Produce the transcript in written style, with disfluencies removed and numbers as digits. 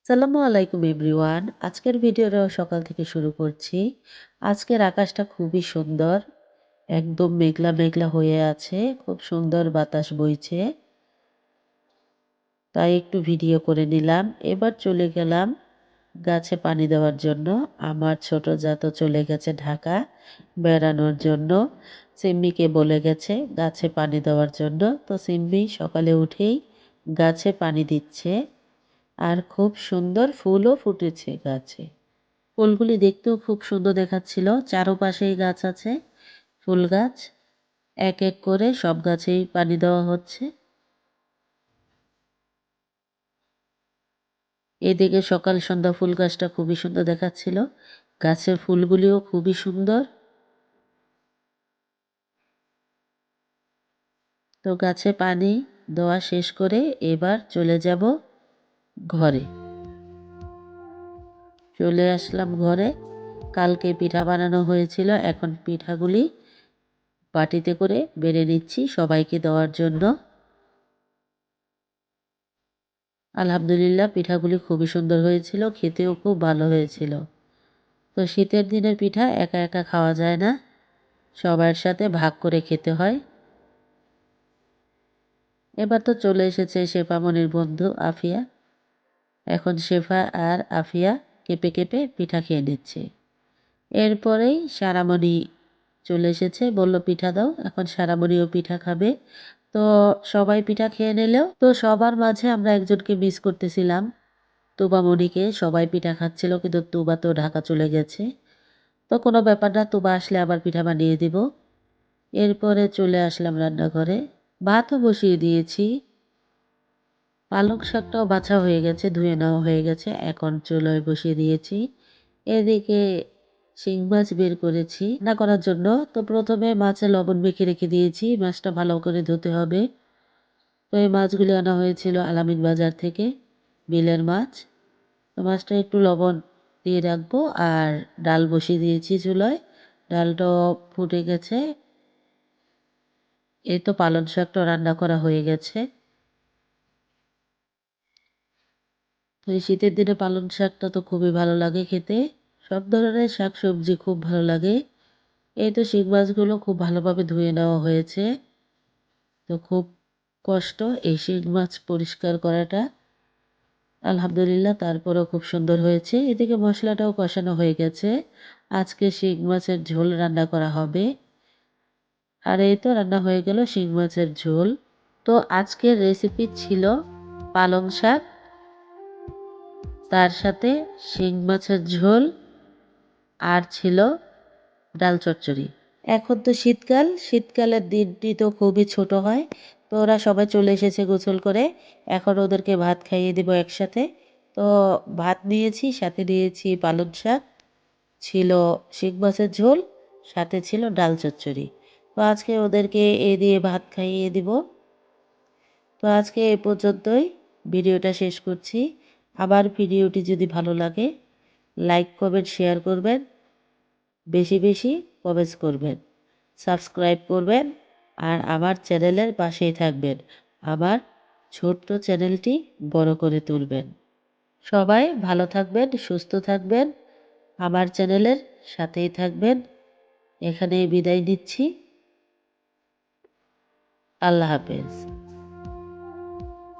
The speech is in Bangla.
আসসালামু আলাইকুম এভরিওয়ান। আজকের ভিডিওটা সকাল থেকে শুরু করছি। আজকের আকাশটা খুবই সুন্দর। একদম মেঘলা মেঘলা হয়ে আছে। খুব সুন্দর বাতাস বইছে। তাই একটু ভিডিও করে নিলাম। এবার চলে গেলাম গাছে পানি দেওয়ার জন্য। আমার ছোট জা তো চলে গেছে ঢাকা বেড়ানোর জন্য। সিম্মিকে বলে গেছে গাছে পানি দেওয়ার জন্য। তো সিম্মি সকালে উঠেই গাছে পানি দিচ্ছে। আর খুব সুন্দর ফুলও ফুটেছে গাছে। ফুলগুলি দেখতেও খুব সুন্দর দেখাচ্ছিল। চারপাশেই গাছ আছে, ফুল গাছ। এক এক করে সব গাছেই পানি দেওয়া হচ্ছে। এদিকে সকাল সন্ধ্যা ফুল গাছটা খুবই সুন্দর দেখাচ্ছিল। গাছের ফুলগুলিও খুবই সুন্দর। তো গাছে পানি দেওয়া শেষ করে এবার চলে যাব ঘরে। চলে আসলাম ঘরে। কালকে পিঠা বানানো হয়েছিল। এখন পিঠাগুলি বাটিতে করে বেড়ে নিচ্ছি সবাইকে দেওয়ার জন্য। আলহামদুলিল্লাহ পিঠাগুলি খুবই সুন্দর হয়েছিল, খেতেও খুব ভালো হয়েছিল। তো শীতের দিনের পিঠা একা একা খাওয়া যায় না, সবার সাথে ভাগ করে খেতে হয়। এবার তো চলে এসেছে শেফামনির বন্ধু আফিয়া। এখন শেফা আর আফিয়া কেঁপে কেঁপে পিঠা খেয়ে নিচ্ছে। এরপরেই সারামণি চলে এসেছে, বলল পিঠা দাও। এখন সারামণিও পিঠা খাবে। তো সবাই পিঠা খেয়ে নিলেও তো সবার মাঝে আমরা একজনকে মিস করতেছিলাম, তুবা মনিকে। সবাই পিঠা খাচ্ছিল, কিন্তু তুবা তো ঢাকা চলে গেছে। তো কোনো ব্যাপার না, তুবা আসলে আবার পিঠা বানিয়ে দিব। এরপরে চলে আসলাম রান্নাঘরে। ভাতও বসিয়ে দিয়েছি। পালং শাকটাও বাছা হয়ে গেছে, ধুয়ে নেওয়া হয়ে গেছে। এখন চুলোয় বসিয়ে দিয়েছি। এদিকে শিং মাছ বের করেছি রান্না করার জন্য। তো প্রথমে মাছে লবণ মেখে রেখে দিয়েছি। মাছটা ভালো করে ধুতে হবে। তো এই মাছগুলি আনা হয়েছিল আলামিন বাজার থেকে, বিলের মাছ। তো মাছটা একটু লবণ দিয়ে রাখবো। আর ডাল বসিয়ে দিয়েছি চুলায়। ডালটাও ফুটে গেছে। এই তো পালং শাকটা রান্না করা হয়ে গেছে। তো এই শীতের দিনে পালং শাকটা তো খুবই ভালো লাগে খেতে। সব ধরনের শাক সবজি খুব ভালো লাগে। এই তো শিং মাছগুলো খুব ভালোভাবে ধুয়ে নেওয়া হয়েছে। তো খুব কষ্ট এই শিং মাছ পরিষ্কার করাটা। আলহামদুলিল্লাহ তারপরেও খুব সুন্দর হয়েছে। এদিকে মশলাটাও কষানো হয়ে গেছে। আজকে শিং মাছের ঝোল রান্না করা হবে। আর এই তো রান্না হয়ে গেল শিং মাছের ঝোল। তো আজকের রেসিপি ছিল পালং শাক, তার সাথে শিং মাছের ঝোল, আর ছিল ডাল চচ্চড়ি। এখন তো শীতকাল, শীতকালের দিনটি তো খুবই ছোট হয়। তো ওরা সবাই চলে এসেছে গোসল করে। এখন ওদেরকে ভাত খাইয়ে দেবো একসাথে। তো ভাত নিয়েছি, সাথে নিয়েছি পালং শাক, ছিল শিং মাছের ঝোল, সাথে ছিল ডাল চচ্চড়ি। তো আজকে ওদেরকে এ দিয়ে ভাত খাইয়ে দিব। তো আজকে এ পর্যন্তই, ভিডিওটা শেষ করছি। আবার ভিডিওটি যদি ভালো লাগে লাইক কমেন্ট শেয়ার করবেন, বেশি বেশি কমেন্টস করবেন, সাবস্ক্রাইব করবেন, আর আমার চ্যানেলের পাশেই থাকবেন। আমার ছোট্ট চ্যানেলটি বড় করে তুলবেন। সবাই ভালো থাকবেন, সুস্থ থাকবেন, আমার চ্যানেলের সাথেই থাকবেন। এখানেই বিদায় নিচ্ছি। আল্লাহ হাফেজ।